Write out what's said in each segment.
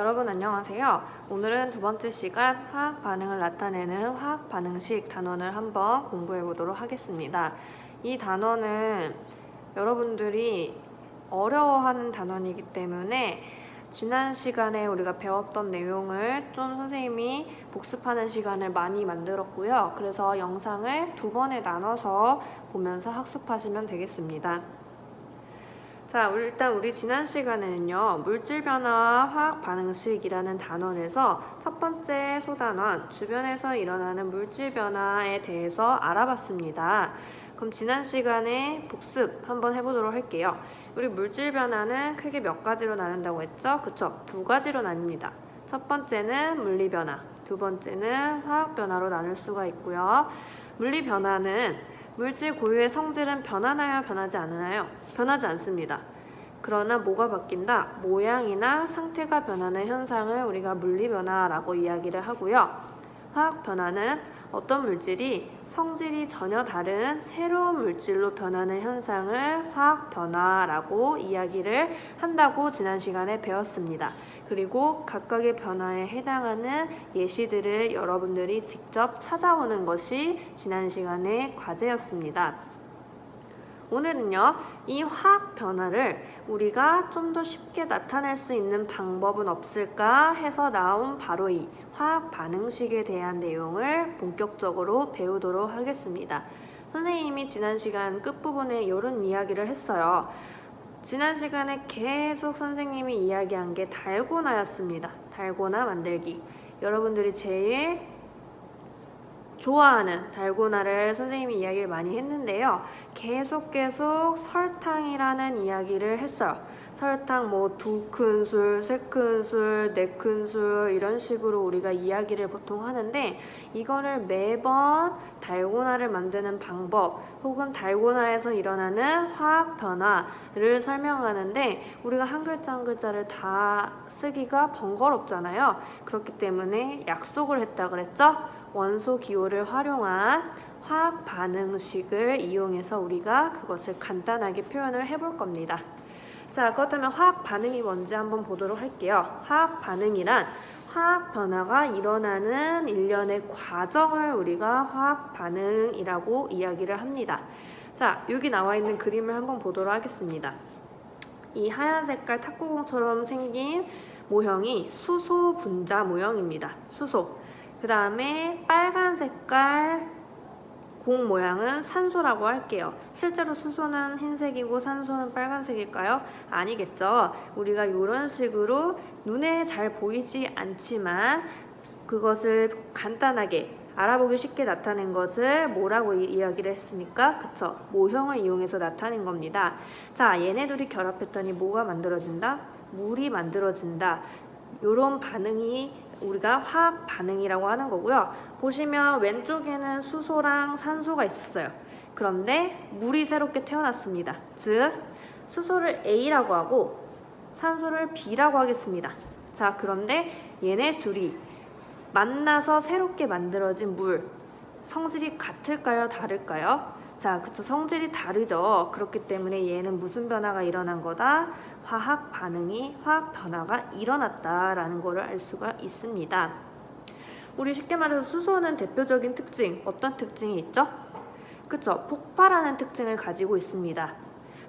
여러분 안녕하세요. 오늘은 두 번째 시간 화학 반응을 나타내는 화학 반응식 단원을 한번 공부해 보도록 하겠습니다. 이 단원은 여러분들이 어려워하는 단원이기 때문에 지난 시간에 우리가 배웠던 내용을 좀 선생님이 복습하는 시간을 많이 만들었고요. 그래서 영상을 두 번에 나눠서 보면서 학습하시면 되겠습니다. 자, 일단 우리 지난 시간에는요, 물질 변화 화학 반응식이라는 단원에서 첫 번째 소단원, 주변에서 일어나는 물질 변화에 대해서 알아봤습니다. 그럼 지난 시간에 복습 한번 해보도록 할게요. 우리 물질 변화는 크게 몇 가지로 나눈다고 했죠? 그쵸? 두 가지로 나뉩니다. 첫 번째는 물리 변화, 두 번째는 화학 변화로 나눌 수가 있고요. 물리 변화는 물질 고유의 성질은 변하나요? 변하지 않나요? 변하지 않습니다. 그러나 뭐가 바뀐다? 모양이나 상태가 변하는 현상을 우리가 물리 변화라고 이야기를 하고요. 화학 변화는 어떤 물질이 성질이 전혀 다른 새로운 물질로 변하는 현상을 화학 변화라고 이야기를 한다고 지난 시간에 배웠습니다. 그리고 각각의 변화에 해당하는 예시들을 여러분들이 직접 찾아오는 것이 지난 시간의 과제였습니다. 오늘은요, 이 화학 변화를 우리가 좀 더 쉽게 나타낼 수 있는 방법은 없을까 해서 나온 바로 이 화학 반응식에 대한 내용을 본격적으로 배우도록 하겠습니다. 선생님이 지난 시간 끝부분에 이런 이야기를 했어요. 지난 시간에 계속 선생님이 이야기한 게 달고나였습니다. 달고나 만들기. 여러분들이 제일 좋아하는 달고나를 선생님이 이야기를 많이 했는데요. 계속 설탕이라는 이야기를 했어요. 설탕 뭐 2큰술, 3큰술, 4큰술 이런 식으로 우리가 이야기를 보통 하는데 이거를 매번 달고나를 만드는 방법 혹은 달고나에서 일어나는 화학 변화를 설명하는데 우리가 한 글자 한 글자를 다 쓰기가 번거롭잖아요. 그렇기 때문에 약속을 했다 그랬죠? 원소 기호를 활용한 화학 반응식을 이용해서 우리가 그것을 간단하게 표현을 해볼 겁니다. 자, 그렇다면 화학 반응이 뭔지 한번 보도록 할게요. 화학 반응이란 화학 변화가 일어나는 일련의 과정을 우리가 화학 반응이라고 이야기를 합니다. 자, 여기 나와 있는 그림을 한번 보도록 하겠습니다. 이 하얀 색깔 탁구공처럼 생긴 모형이 수소 분자 모형입니다. 수소. 그 다음에 빨간 색깔 공 모양은 산소라고 할게요. 실제로 수소는 흰색이고 산소는 빨간색일까요? 아니겠죠. 우리가 이런 식으로 눈에 잘 보이지 않지만 그것을 간단하게 알아보기 쉽게 나타낸 것을 뭐라고 이야기를 했습니까? 그쵸? 모형을 이용해서 나타낸 겁니다. 자, 얘네 둘이 결합했더니 뭐가 만들어진다? 물이 만들어진다. 이런 반응이 우리가 화학 반응이라고 하는 거고요. 보시면 왼쪽에는 수소랑 산소가 있었어요. 그런데 물이 새롭게 태어났습니다. 즉 수소를 A라고 하고 산소를 B라고 하겠습니다. 자, 그런데 얘네 둘이 만나서 새롭게 만들어진 물, 성질이 같을까요? 다를까요? 자, 그쵸. 성질이 다르죠. 그렇기 때문에 얘는 무슨 변화가 일어난 거다? 화학 변화가 일어났다라는 것을 알 수가 있습니다. 우리 쉽게 말해서 수소는 대표적인 특징, 어떤 특징이 있죠? 그쵸. 폭발하는 특징을 가지고 있습니다.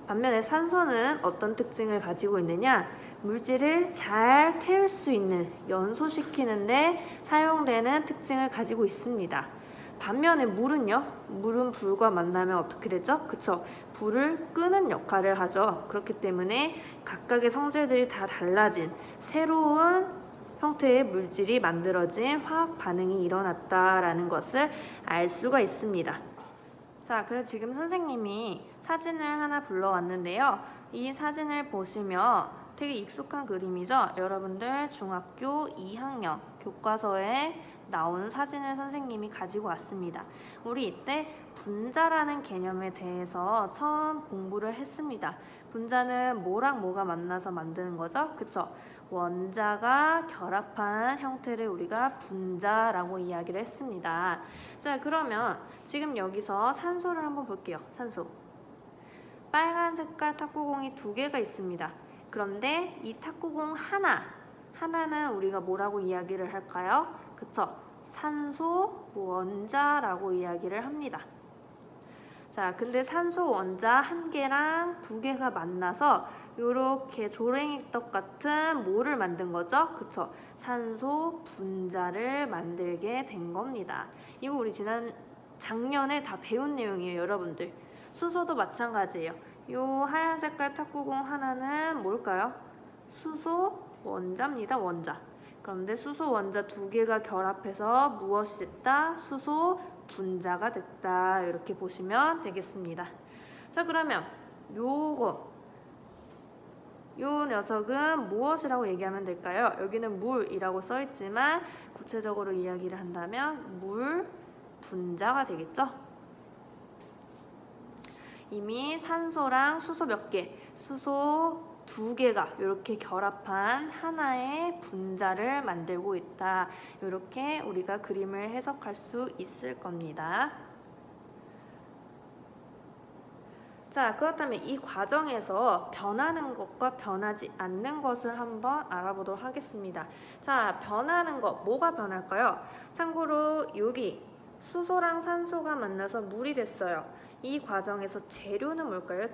반면에 산소는 어떤 특징을 가지고 있느냐? 물질을 잘 태울 수 있는, 연소시키는데 사용되는 특징을 가지고 있습니다. 반면에 물은요? 물은 불과 만나면 어떻게 되죠? 그쵸? 불을 끄는 역할을 하죠. 그렇기 때문에 각각의 성질들이 다 달라진 새로운 형태의 물질이 만들어진 화학 반응이 일어났다라는 것을 알 수가 있습니다. 자, 그래서 지금 선생님이 사진을 하나 불러왔는데요. 이 사진을 보시면 되게 익숙한 그림이죠? 여러분들 중학교 2학년 교과서에 나온 사진을 선생님이 가지고 왔습니다. 우리 이때 분자라는 개념에 대해서 처음 공부를 했습니다. 분자는 뭐랑 뭐가 만나서 만드는 거죠? 그쵸? 원자가 결합한 형태를 우리가 분자라고 이야기를 했습니다. 자, 그러면 지금 여기서 산소를 한번 볼게요. 산소. 빨간 색깔 탁구공이 2개가 있습니다. 그런데 이 탁구공 하나는 우리가 뭐라고 이야기를 할까요? 그쵸? 산소 원자라고 이야기를 합니다. 자, 근데 산소 원자 한 개랑 두 개가 만나서 이렇게 조랭이떡 같은 뭐를 만든 거죠? 그쵸? 산소 분자를 만들게 된 겁니다. 이거 우리 작년에 다 배운 내용이에요, 여러분들. 수소도 마찬가지예요. 요 하얀 색깔 탁구공 하나는 뭘까요? 수소 원자입니다, 원자. 그런데 수소 원자 두 개가 결합해서 무엇이 됐다? 수소 분자가 됐다. 이렇게 보시면 되겠습니다. 자, 그러면 요 녀석은 무엇이라고 얘기하면 될까요? 여기는 물이라고 써있지만 구체적으로 이야기를 한다면 물 분자가 되겠죠? 이미 산소랑 수소 몇 개, 수소 두 개가 이렇게 결합한 하나의 분자를 만들고 있다. 이렇게 우리가 그림을 해석할 수 있을 겁니다. 자, 그렇다면 이 과정에서 변하는 것과 변하지 않는 것을 한번 알아보도록 하겠습니다. 자, 변하는 것, 뭐가 변할까요? 참고로 여기 수소랑 산소가 만나서 물이 됐어요. 이 과정에서 재료는 뭘까요?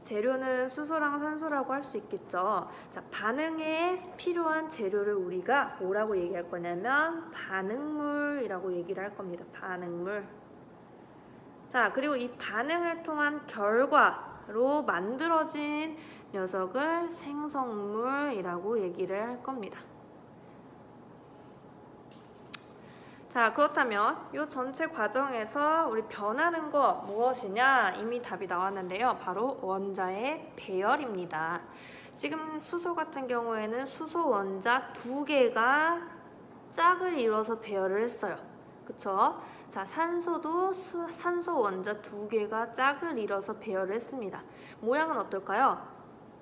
재료는 수소랑 산소라고 할 수 있겠죠. 자, 반응에 필요한 재료를 우리가 뭐라고 얘기할 거냐면 반응물이라고 얘기를 할 겁니다. 반응물. 자, 그리고 이 반응을 통한 결과로 만들어진 녀석을 생성물이라고 얘기를 할 겁니다. 자, 그렇다면 이 전체 과정에서 우리 변하는 거 무엇이냐? 이미 답이 나왔는데요. 바로 원자의 배열입니다. 지금 수소 같은 경우에는 수소 원자 두 개가 짝을 이뤄서 배열을 했어요. 그쵸? 자, 산소도 산소 원자 두 개가 짝을 이뤄서 배열을 했습니다. 모양은 어떨까요?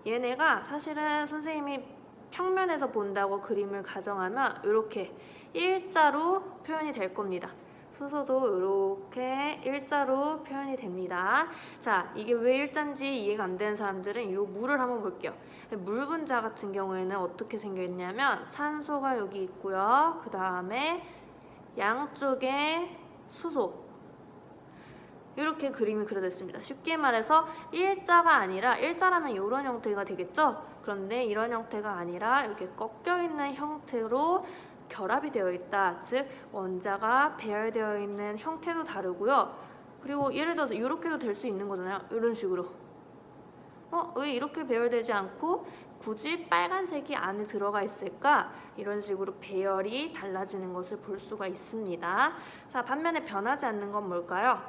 얘네가 사실은 선생님이 평면에서 본다고 그림을 가정하면 이렇게 일자로 표현이 될 겁니다. 수소도 이렇게 일자로 표현이 됩니다. 자, 이게 왜 일자인지 이해가 안 되는 사람들은 이 물을 한번 볼게요. 물 분자 같은 경우에는 어떻게 생겨 있냐면 산소가 여기 있고요. 그 다음에 양쪽에 수소, 이렇게 그림이 그려졌습니다. 쉽게 말해서 일자가 아니라, 일자라면 이런 형태가 되겠죠? 그런데 이런 형태가 아니라 이렇게 꺾여 있는 형태로 결합이 되어 있다. 즉 원자가 배열되어 있는 형태도 다르고요. 그리고 예를 들어서 이렇게도 될 수 있는 거잖아요. 이런 식으로. 왜 이렇게 배열되지 않고 굳이 빨간색이 안에 들어가 있을까? 이런 식으로 배열이 달라지는 것을 볼 수가 있습니다. 자, 반면에 변하지 않는 건 뭘까요?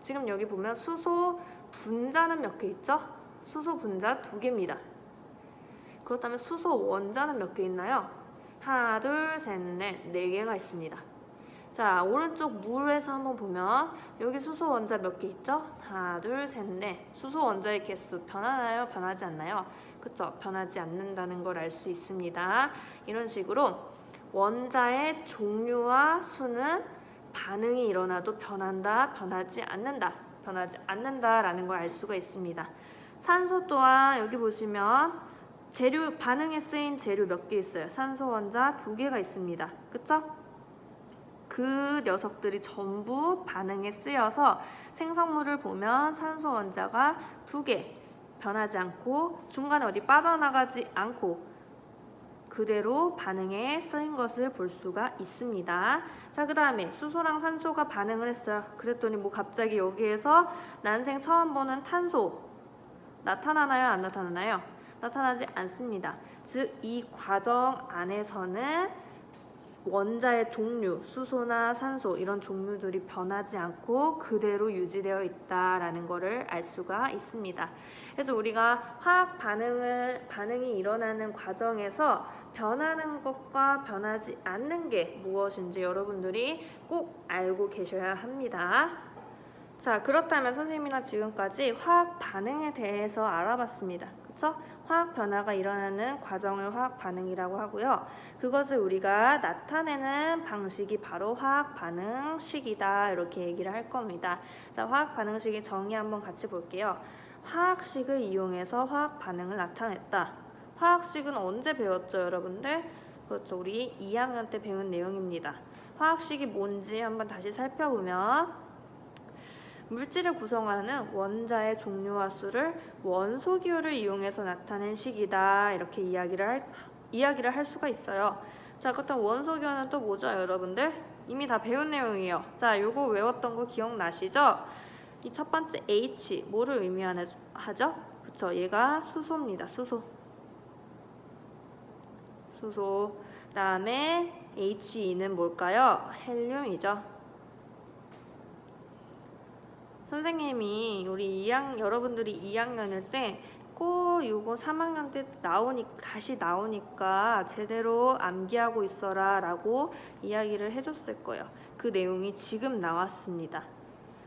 지금 여기 보면 수소 분자는 몇 개 있죠? 수소 분자 두 개입니다. 그렇다면 수소 원자는 몇 개 있나요? 하나, 둘, 셋, 넷, 네 개가 있습니다. 자, 오른쪽 물에서 한번 보면 여기 수소 원자 몇 개 있죠? 하나, 둘, 셋, 넷. 수소 원자의 개수 변하나요? 변하지 않나요? 그쵸? 변하지 않는다는 걸 알 수 있습니다. 이런 식으로 원자의 종류와 수는 반응이 일어나도 변한다, 변하지 않는다라는 걸 알 수가 있습니다. 산소 또한 여기 보시면 재료, 반응에 쓰인 재료 몇 개 있어요. 산소 원자 두 개가 있습니다. 그쵸? 그 녀석들이 전부 반응에 쓰여서 생성물을 보면 산소 원자가 두 개 변하지 않고 중간에 어디 빠져나가지 않고 그대로 반응에 쓰인 것을 볼 수가 있습니다. 자, 그 다음에 수소랑 산소가 반응을 했어요. 그랬더니 뭐 갑자기 여기에서 난생 처음 보는 탄소 나타나나요? 안 나타나나요? 나타나지 않습니다. 즉, 이 과정 안에서는 원자의 종류, 수소나 산소 이런 종류들이 변하지 않고 그대로 유지되어 있다라는 것을 알 수가 있습니다. 그래서 우리가 화학 반응이 일어나는 과정에서 변하는 것과 변하지 않는 게 무엇인지 여러분들이 꼭 알고 계셔야 합니다. 자, 그렇다면 선생님이랑 지금까지 화학 반응에 대해서 알아봤습니다. 그쵸? 화학 변화가 일어나는 과정을 화학 반응이라고 하고요. 그것을 우리가 나타내는 방식이 바로 화학 반응식이다. 이렇게 얘기를 할 겁니다. 자, 화학 반응식의 정의 한번 같이 볼게요. 화학식을 이용해서 화학 반응을 나타냈다. 화학식은 언제 배웠죠, 여러분들? 그렇죠, 우리 2학년 때 배운 내용입니다. 화학식이 뭔지 한번 다시 살펴보면 물질을 구성하는 원자의 종류와 수를 원소 기호를 이용해서 나타낸 식이다. 이렇게 이야기를 할 수가 있어요. 자, 그렇다면 원소 기호는 또 뭐죠, 여러분들? 이미 다 배운 내용이에요. 자, 요거 외웠던 거 기억나시죠? 이 첫 번째 H, 뭐를 의미하죠? 그쵸, 얘가 수소입니다. 수소. 다음에 HE는 뭘까요? 헬륨이죠. 선생님이 여러분들이 2학년일 때 꼭 요거 3학년 때 다시 나오니까 제대로 암기하고 있어라 라고 이야기를 해줬을 거예요. 그 내용이 지금 나왔습니다.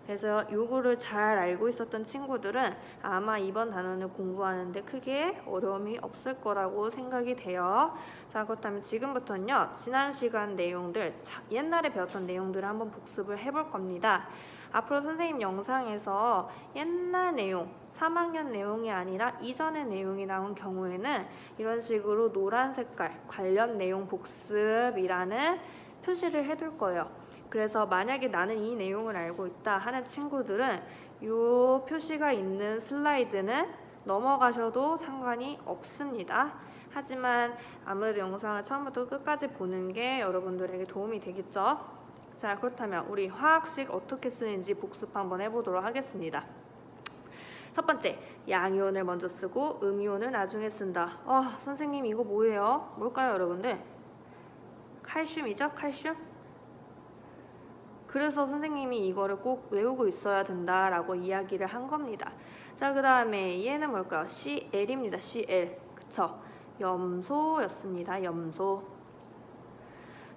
그래서 요거를 잘 알고 있었던 친구들은 아마 이번 단원을 공부하는데 크게 어려움이 없을 거라고 생각이 돼요. 자, 그렇다면 지금부터는요, 지난 시간 내용들, 옛날에 배웠던 내용들을 한번 복습을 해볼 겁니다. 앞으로 선생님 영상에서 옛날 내용, 3학년 내용이 아니라 이전의 내용이 나온 경우에는 이런 식으로 노란 색깔 관련 내용 복습이라는 표시를 해둘 거예요. 그래서 만약에 나는 이 내용을 알고 있다 하는 친구들은 이 표시가 있는 슬라이드는 넘어가셔도 상관이 없습니다. 하지만 아무래도 영상을 처음부터 끝까지 보는 게 여러분들에게 도움이 되겠죠? 자, 그렇다면 우리 화학식 어떻게 쓰는지 복습 한번 해보도록 하겠습니다. 첫 번째, 양이온을 먼저 쓰고 음이온을 나중에 쓴다. 선생님 이거 뭐예요? 뭘까요, 여러분들? 칼슘이죠? 칼슘? 그래서 선생님이 이거를 꼭 외우고 있어야 된다라고 이야기를 한 겁니다. 자, 그 다음에 얘는 뭘까요? Cl입니다. Cl. 그쵸? 염소였습니다. 염소.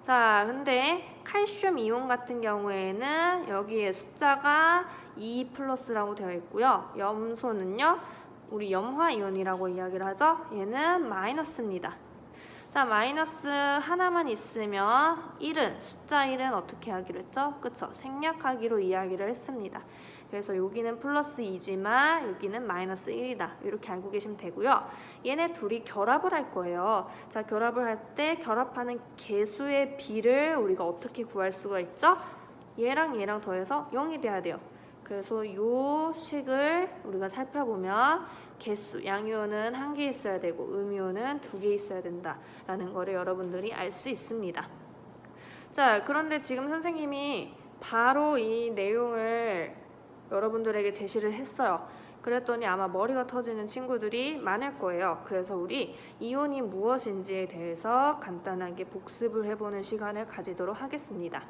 자, 근데 칼슘 이온 같은 경우에는 여기에 숫자가 2 플러스라고 되어 있고요. 염소는요, 우리 염화 이온이라고 이야기를 하죠. 얘는 마이너스입니다. 자, 마이너스 하나만 있으면 숫자 1은 어떻게 하기로 했죠? 그쵸? 생략하기로 이야기를 했습니다. 그래서 여기는 플러스 2지만 여기는 마이너스 1이다. 이렇게 알고 계시면 되고요. 얘네 둘이 결합을 할 거예요. 자, 결합을 할 때 결합하는 개수의 비를 우리가 어떻게 구할 수가 있죠? 얘랑 더해서 0이 돼야 돼요. 그래서 이 식을 우리가 살펴보면 개수, 양이온은 1개 있어야 되고 음이온은 2개 있어야 된다라는 거를 여러분들이 알 수 있습니다. 자, 그런데 지금 선생님이 바로 이 내용을 여러분들에게 제시를 했어요. 그랬더니 아마 머리가 터지는 친구들이 많을 거예요. 그래서 우리 이온이 무엇인지에 대해서 간단하게 복습을 해보는 시간을 가지도록 하겠습니다.